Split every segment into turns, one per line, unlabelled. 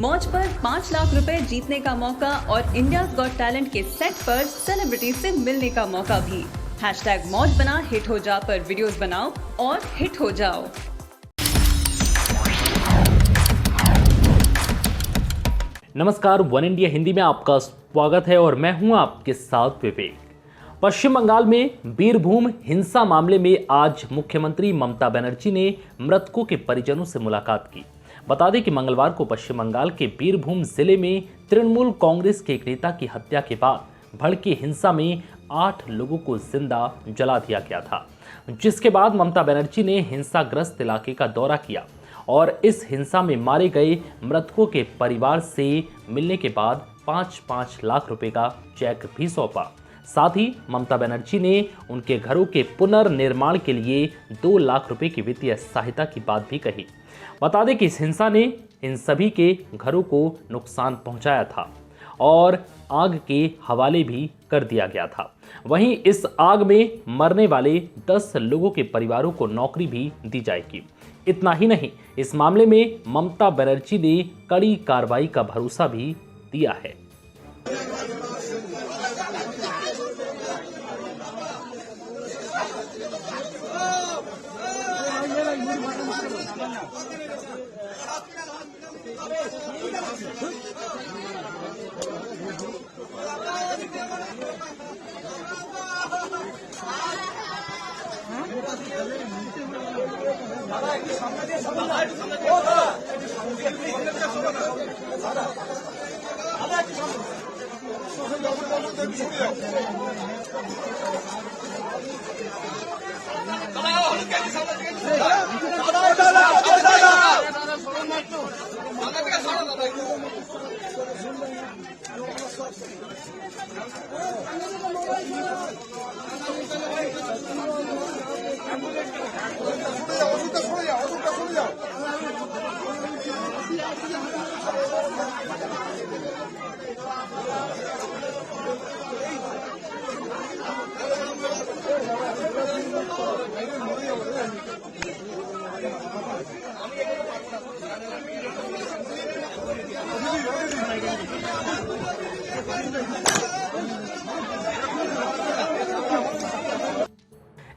मौज पर 5 लाख रुपए जीतने का मौका और इंडियाज गॉट टैलेंट के सेट पर सेलिब्रिटी से मिलने का मौका भी। #मौज बना हिट हो जा पर वीडियोस बनाओ और हिट हो जाओ।
नमस्कार, वन इंडिया हिंदी में आपका स्वागत है और मैं हूं आपके साथ विवेक। पश्चिम बंगाल में बीरभूम हिंसा मामले में आज मुख्यमंत्री ममता बनर्जी ने मृतकों के परिजनों से मुलाकात की। बता दें कि मंगलवार को पश्चिम बंगाल के बीरभूम जिले में तृणमूल कांग्रेस के एक नेता की हत्या के बाद भड़की हिंसा में 8 लोगों को जिंदा जला दिया गया था, जिसके बाद ममता बनर्जी ने हिंसाग्रस्त इलाके का दौरा किया और इस हिंसा में मारे गए मृतकों के परिवार से मिलने के बाद 5-5 लाख रुपए का चेक भी सौंपा। साथ ही ममता बनर्जी ने उनके घरों के पुनर्निर्माण के लिए 2 लाख रुपए की वित्तीय सहायता की बात भी कही। बता दें कि इस हिंसा ने इन सभी के घरों को नुकसान पहुंचाया था और आग के हवाले भी कर दिया गया था। वहीं इस आग में मरने वाले 10 लोगों के परिवारों को नौकरी भी दी जाएगी। इतना ही नहीं, इस मामले में ममता बनर्जी ने कड़ी कार्रवाई का भरोसा भी दिया है।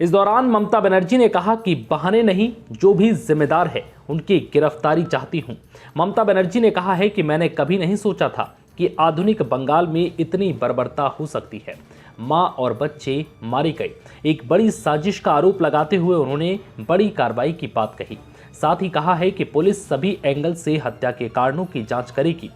इस दौरान ममता बनर्जी ने कहा कि बहाने नहीं, जो भी जिम्मेदार है उनकी गिरफ्तारी चाहती हूं। ममता बनर्जी ने कहा है कि मैंने कभी नहीं सोचा था कि आधुनिक बंगाल में इतनी बर्बरता हो सकती है। मां और बच्चे मारे गए, एक बड़ी साजिश का आरोप लगाते हुए उन्होंने बड़ी कार्रवाई की बात कही। साथ ही कहा है कि पुलिस सभी एंगल से हत्या के कारणों की जांच करेगी।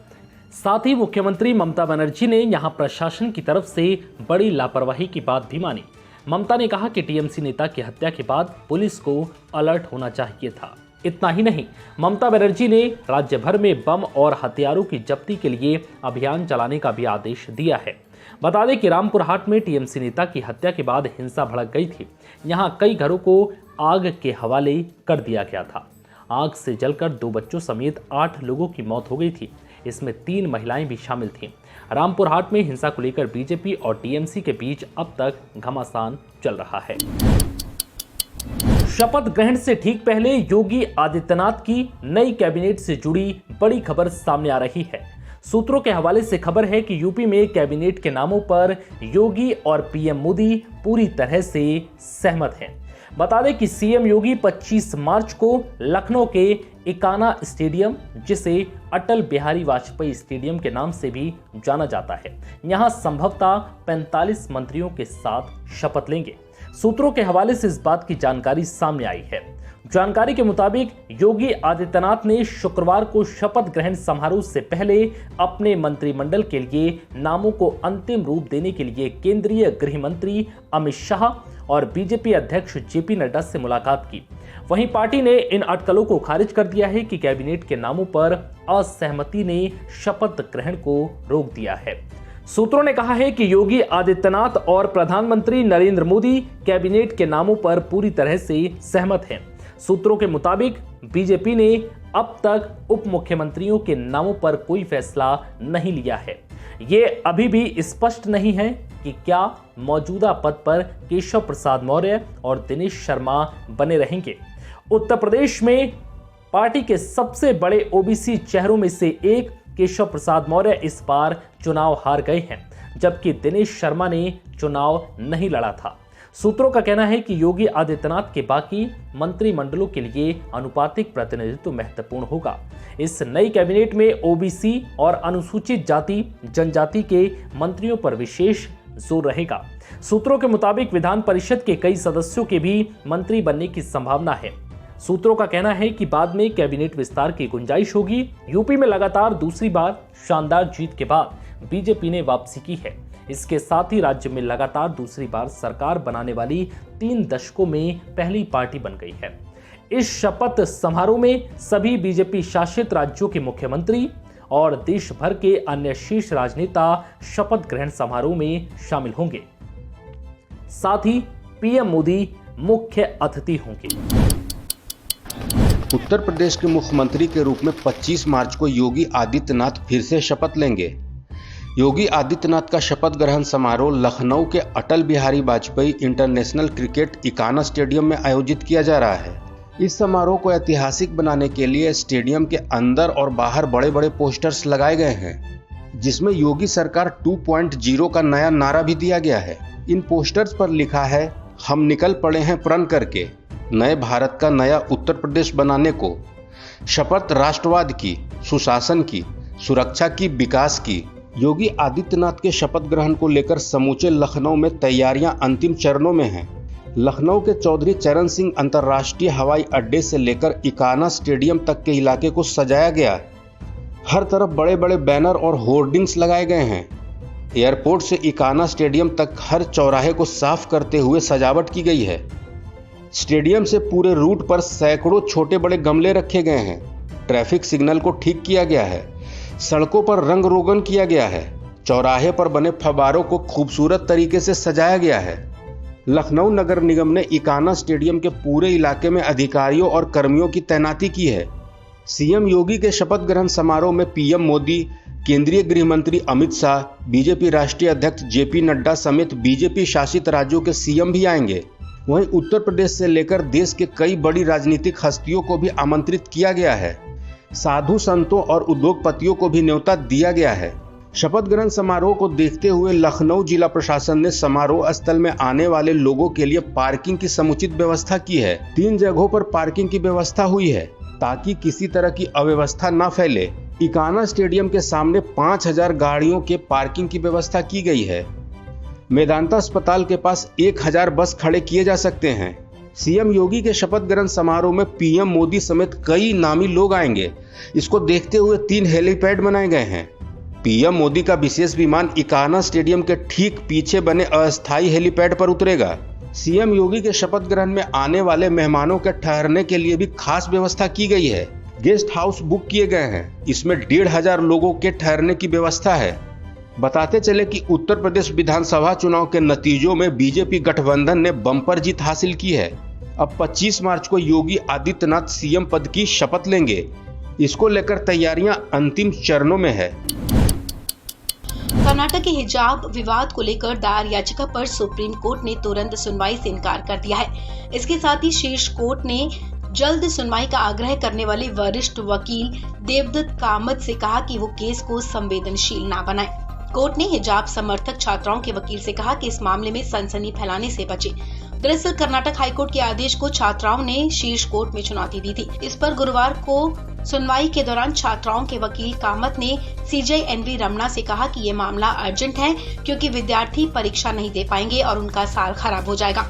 साथ ही मुख्यमंत्री ममता बनर्जी ने यहां प्रशासन की तरफ से बड़ी लापरवाही की बात भी मानी। ममता ने कहा कि टीएमसी नेता की हत्या के बाद पुलिस को अलर्ट होना चाहिए था। इतना ही नहीं, ममता बनर्जी ने राज्य भर में बम और हथियारों की जब्ती के लिए अभियान चलाने का भी आदेश दिया है। बता दें कि रामपुर हाट में टीएमसी नेता की हत्या के बाद हिंसा भड़क गई थी। यहां कई घरों को आग के हवाले कर दिया गया था। आग से जलकर 2 बच्चों समेत 8 लोगों की मौत हो गई थी। इसमें 3 महिलाएं भी शामिल थीं। रामपुर हाट में हिंसा को लेकर बीजेपी और टीएमसी के बीच अब तक घमासान चल रहा है। शपथ ग्रहण से ठीक पहले योगी आदित्यनाथ की नई कैबिनेट से जुड़ी बड़ी खबर सामने आ रही है। सूत्रों के हवाले से खबर है कि यूपी में कैबिनेट के नामों पर योगी और पीएम मोदी पूरी तरह से सहमत हैं। बता दें कि सीएम योगी 25 मार्च को लखनऊ के इकाना स्टेडियम, जिसे अटल बिहारी वाजपेयी स्टेडियम के नाम से भी जाना जाता है, यहां संभवतः 45 मंत्रियों के साथ शपथ लेंगे। सूत्रों के हवाले से इस बात की जानकारी सामने आई है। जानकारी के मुताबिक योगी आदित्यनाथ ने शुक्रवार को शपथ ग्रहण समारोह से पहले अपने मंत्रिमंडल के लिए नामों को अंतिम रूप देने के लिए केंद्रीय गृह मंत्री अमित शाह और बीजेपी अध्यक्ष जेपी नड्डा से मुलाकात की। वहीं पार्टी ने इन अटकलों को खारिज कर दिया है कि कैबिनेट के नामों पर असहमति ने शपथ ग्रहण को रोक दिया है। सूत्रों ने कहा है कि योगी आदित्यनाथ और प्रधानमंत्री नरेंद्र मोदी कैबिनेट के नामों पर पूरी तरह से सहमत हैं। सूत्रों के मुताबिक बीजेपी ने अब तक उप मुख्यमंत्रियों के नामों पर कोई फैसला नहीं लिया है। ये अभी भी स्पष्ट नहीं है कि क्या मौजूदा पद पर केशव प्रसाद मौर्य और दिनेश शर्मा बने रहेंगे। उत्तर प्रदेश में पार्टी के सबसे बड़े ओबीसी चेहरों में से एक केशव प्रसाद मौर्य इस बार चुनाव हार गए हैं, जबकि दिनेश शर्मा ने चुनाव नहीं लड़ा था। सूत्रों का कहना है कि योगी आदित्यनाथ के बाकी मंत्रिमंडलों के लिए अनुपातिक प्रतिनिधित्व महत्वपूर्ण होगा। इस नई कैबिनेट में ओबीसी और अनुसूचित जाति जनजाति के मंत्रियों पर विशेष जोर रहेगा। सूत्रों के मुताबिक विधान परिषद के कई सदस्यों के भी मंत्री बनने की संभावना है। सूत्रों का कहना है कि बाद में कैबिनेट विस्तार की गुंजाइश होगी। यूपी में लगातार दूसरी बार शानदार जीत के बाद बीजेपी ने वापसी की है। इसके साथ ही राज्य में लगातार दूसरी बार सरकार बनाने वाली 3 दशकों में पहली पार्टी बन गई है। इस शपथ समारोह में सभी बीजेपी शासित राज्यों के मुख्यमंत्री और देश भर के अन्य शीर्ष राजनेता शपथ ग्रहण समारोह में शामिल होंगे। साथ ही पीएम मोदी मुख्य अतिथि होंगे।
उत्तर प्रदेश के मुख्यमंत्री के रूप में 25 मार्च को योगी आदित्यनाथ फिर से शपथ लेंगे। योगी आदित्यनाथ का शपथ ग्रहण समारोह लखनऊ के Atal Bihari Vajpayee international cricket Ekana stadium में आयोजित किया जा रहा है। इस समारोह को ऐतिहासिक बनाने के लिए स्टेडियम के अंदर और बाहर बड़े बड़े पोस्टर्स लगाए गए हैं, जिसमें योगी सरकार 2.0 का नया नारा भी दिया गया है। इन पोस्टर्स पर लिखा है, हम निकल पड़े हैं प्रण करके नए भारत का नया उत्तर प्रदेश बनाने को। शपथ राष्ट्रवाद की, सुशासन की, सुरक्षा की, विकास की। योगी आदित्यनाथ के शपथ ग्रहण को लेकर समूचे लखनऊ में तैयारियां अंतिम चरणों में हैं। लखनऊ के चौधरी चरण सिंह अंतर्राष्ट्रीय हवाई अड्डे से लेकर इकाना स्टेडियम तक के इलाके को सजाया गया। हर तरफ बड़े बड़े बैनर और होर्डिंग्स लगाए गए हैं। एयरपोर्ट से इकाना स्टेडियम तक हर चौराहे को साफ करते हुए सजावट की गई है। स्टेडियम से पूरे रूट पर सैकड़ों छोटे बड़े गमले रखे गए हैं। ट्रैफिक सिग्नल को ठीक किया गया है। सड़कों पर रंग रोगन किया गया है। चौराहे पर बने फव्वारों को खूबसूरत तरीके से सजाया गया है। लखनऊ नगर निगम ने इकाना स्टेडियम के पूरे इलाके में अधिकारियों और कर्मियों की तैनाती की है। सीएम योगी के शपथ ग्रहण समारोह में पीएम मोदी, केंद्रीय गृह मंत्री अमित शाह, बीजेपी राष्ट्रीय अध्यक्ष जेपी नड्डा समेत बीजेपी शासित राज्यों के सीएम भी आएंगे। वहीं उत्तर प्रदेश से लेकर देश के कई बड़ी राजनीतिक हस्तियों को भी आमंत्रित किया गया है। साधु संतों और उद्योगपतियों को भी न्योता दिया गया है। शपथ ग्रहण समारोह को देखते हुए लखनऊ जिला प्रशासन ने समारोह स्थल में आने वाले लोगों के लिए पार्किंग की समुचित व्यवस्था की है। 3 जगहों पर पार्किंग की व्यवस्था हुई है ताकि किसी तरह की अव्यवस्था न फैले। इकाना स्टेडियम के सामने 5000 गाड़ियों के पार्किंग की व्यवस्था की गई है। मेदांता अस्पताल के पास 1000 बस खड़े किए जा सकते हैं। सीएम योगी के शपथ ग्रहण समारोह में पीएम मोदी समेत कई नामी लोग आएंगे। इसको देखते हुए 3 हेलीपैड बनाए गए हैं। पीएम मोदी का विशेष विमान इकाना स्टेडियम के ठीक पीछे बने अस्थायी हेलीपैड पर उतरेगा। सीएम योगी के शपथ ग्रहण में आने वाले मेहमानों के ठहरने के लिए भी खास व्यवस्था की गई है। गेस्ट हाउस बुक किए गए हैं। इसमें 1500 लोगों के ठहरने की व्यवस्था है। बताते चले कि उत्तर प्रदेश विधानसभा चुनाव के नतीजों में बीजेपी गठबंधन ने बम्पर जीत हासिल की है। अब 25 मार्च को योगी आदित्यनाथ सीएम पद की शपथ लेंगे। इसको लेकर तैयारियां अंतिम चरणों में है।
कर्नाटक के हिजाब विवाद को लेकर दायर याचिका पर सुप्रीम कोर्ट ने तुरंत सुनवाई से इनकार कर दिया है। इसके साथ ही शीर्ष कोर्ट ने जल्द सुनवाई का आग्रह करने वाले वरिष्ठ वकील देवदत्त कामत से कहा कि वो केस को संवेदनशील न बनाए। कोर्ट ने हिजाब समर्थक छात्राओं के वकील से कहा कि इस मामले में सनसनी फैलाने से बचे। दरअसल कर्नाटक हाईकोर्ट के आदेश को छात्राओं ने शीर्ष कोर्ट में चुनौती दी थी। इस पर गुरुवार को सुनवाई के दौरान छात्राओं के वकील कामत ने सीजेआई एनवी रमना से कहा कि ये मामला अर्जेंट है क्योंकि विद्यार्थी परीक्षा नहीं दे पाएंगे और उनका साल खराब हो जाएगा।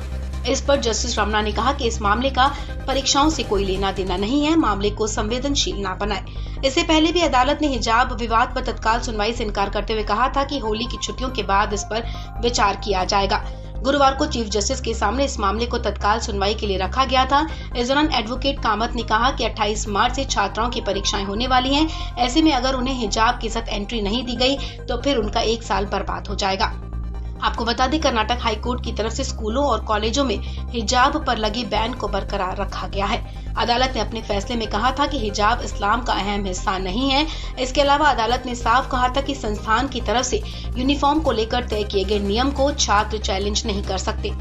इस पर जस्टिस रमना ने कहा कि इस मामले का परीक्षाओं से कोई लेना देना नहीं है, मामले को संवेदनशील न बनाए। इससे पहले भी अदालत ने हिजाब विवाद पर तत्काल सुनवाई से इनकार करते हुए कहा था कि होली की छुट्टियों के बाद इस पर विचार किया जाएगा। गुरुवार को चीफ जस्टिस के सामने इस मामले को तत्काल सुनवाई के लिए रखा गया था। इस दौरान एडवोकेट कामत ने कहा कि 28 मार्च से छात्राओं की परीक्षाएं होने वाली हैं। ऐसे में अगर उन्हें हिजाब के साथ एंट्री नहीं दी गई तो फिर उनका 1 साल बर्बाद हो जाएगा। आपको बता दें, कर्नाटक हाईकोर्ट की तरफ से स्कूलों और कॉलेजों में हिजाब पर लगे बैन को बरकरार रखा गया है। अदालत ने अपने फैसले में कहा था कि हिजाब इस्लाम का अहम हिस्सा नहीं है। इसके अलावा अदालत ने साफ कहा था कि संस्थान की तरफ से यूनिफॉर्म को लेकर तय किए गए नियम को छात्र चैलेंज नहीं कर सकते।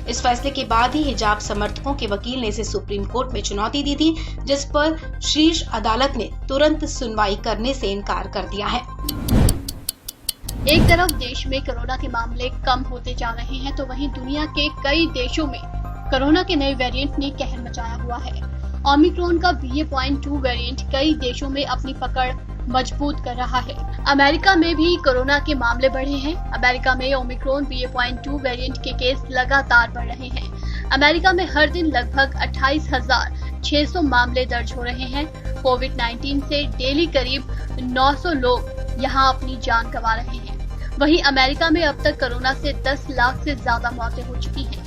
इस फैसले के बाद ही हिजाब समर्थकों के वकील ने इसे सुप्रीम कोर्ट में चुनौती दी थी, जिस पर शीर्ष अदालत ने तुरंत सुनवाई करने से इनकार कर दिया है।
एक तरफ देश में कोरोना के मामले कम होते जा रहे हैं, तो वहीं दुनिया के कई देशों में कोरोना के नए वेरिएंट ने कहर मचाया हुआ है। ओमिक्रॉन का BA.2 वेरिएंट कई देशों में अपनी पकड़ मजबूत कर रहा है। अमेरिका में भी कोरोना के मामले बढ़े हैं। अमेरिका में ओमिक्रॉन BA.2 वेरिएंट के केस लगातार बढ़ रहे हैं। अमेरिका में हर दिन लगभग 28,600 मामले दर्ज हो रहे हैं। कोविड-19 से डेली करीब 900 लोग यहां अपनी जान गंवा रहे हैं। वहीं अमेरिका में अब तक कोरोना से 10 लाख से ज्यादा मौतें हो चुकी हैं।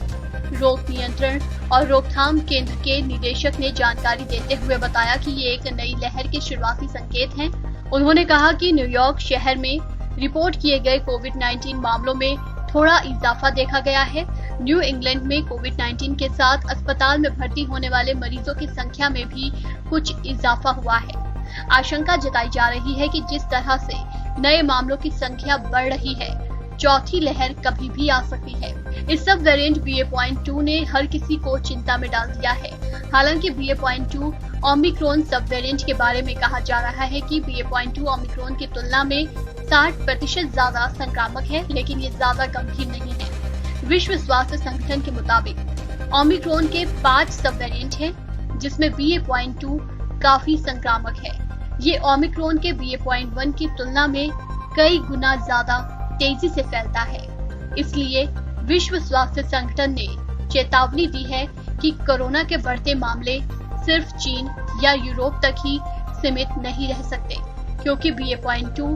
रोग नियंत्रण और रोकथाम केंद्र के निदेशक ने जानकारी देते हुए बताया कि ये एक नई लहर के शुरुआती संकेत हैं। उन्होंने कहा कि न्यूयॉर्क शहर में रिपोर्ट किए गए कोविड-19 मामलों में थोड़ा इजाफा देखा गया है। न्यू इंग्लैंड में कोविड-19 के साथ अस्पताल में भर्ती होने वाले मरीजों की संख्या में भी कुछ इजाफा हुआ है। आशंका जताई जा रही है कि जिस तरह से नए मामलों की संख्या बढ़ रही है, चौथी लहर कभी भी आ सकती है। इस सब वेरिएंट BA.2 ने हर किसी को चिंता में डाल दिया है। हालांकि BA.2 ओमिक्रॉन सब वेरिएंट के बारे में कहा जा रहा है कि BA.2 ओमिक्रॉन की तुलना में 60% ज्यादा संक्रामक है, लेकिन ये ज्यादा गंभीर नहीं है। विश्व स्वास्थ्य संगठन के मुताबिक ओमिक्रॉन के 5 सब वेरिएंट हैं, जिसमें BA.2 काफी संक्रामक है। ये ओमिक्रॉन के BA.1 की तुलना में कई गुना ज्यादा तेजी से फैलता है। इसलिए विश्व स्वास्थ्य संगठन ने चेतावनी दी है कि कोरोना के बढ़ते मामले सिर्फ चीन या यूरोप तक ही सीमित नहीं रह सकते, क्योंकि BA.2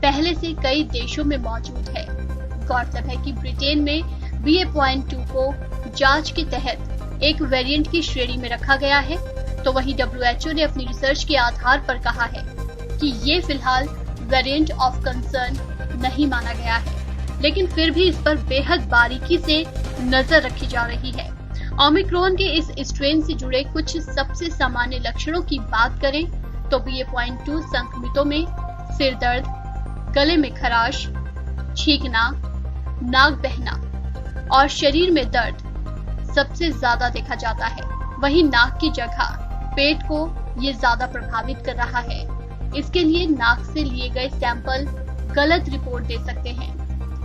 पहले से कई देशों में मौजूद है। गौरतलब है कि ब्रिटेन में BA.2 को जांच के तहत एक वेरिएंट की श्रेणी में रखा गया है, तो वहीं WHO ने अपनी रिसर्च के आधार पर कहा है कि ये फिलहाल वेरिएंट ऑफ कंसर्न नहीं माना गया है, लेकिन फिर भी इस पर बेहद बारीकी से नजर रखी जा रही है। ओमिक्रॉन के इस स्ट्रेन से जुड़े कुछ सबसे सामान्य लक्षणों की बात करें तो BA.2 संक्रमितों में सिर दर्द, गले में खराश, छींकना, नाक बहना और शरीर में दर्द सबसे ज्यादा देखा जाता है। वहीं नाक की जगह पेट को ये ज्यादा प्रभावित कर रहा है। इसके लिए नाक से लिए गए सैंपल गलत रिपोर्ट दे सकते हैं।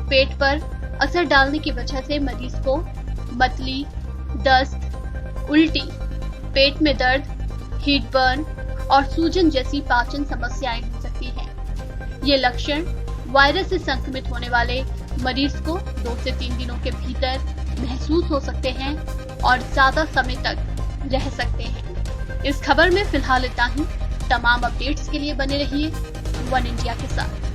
पेट पर असर डालने की वजह से मरीज को मतली, दस्त, उल्टी, पेट में दर्द, हीट बर्न और सूजन जैसी पाचन समस्याएं हो सकती हैं। ये लक्षण वायरस से संक्रमित होने वाले मरीज को 2 से 3 दिनों के भीतर महसूस हो सकते हैं और ज्यादा समय तक रह सकते हैं। इस खबर में फिलहाल इतना ही। तमाम अपडेट्स के लिए बने रहिए वन इंडिया के साथ।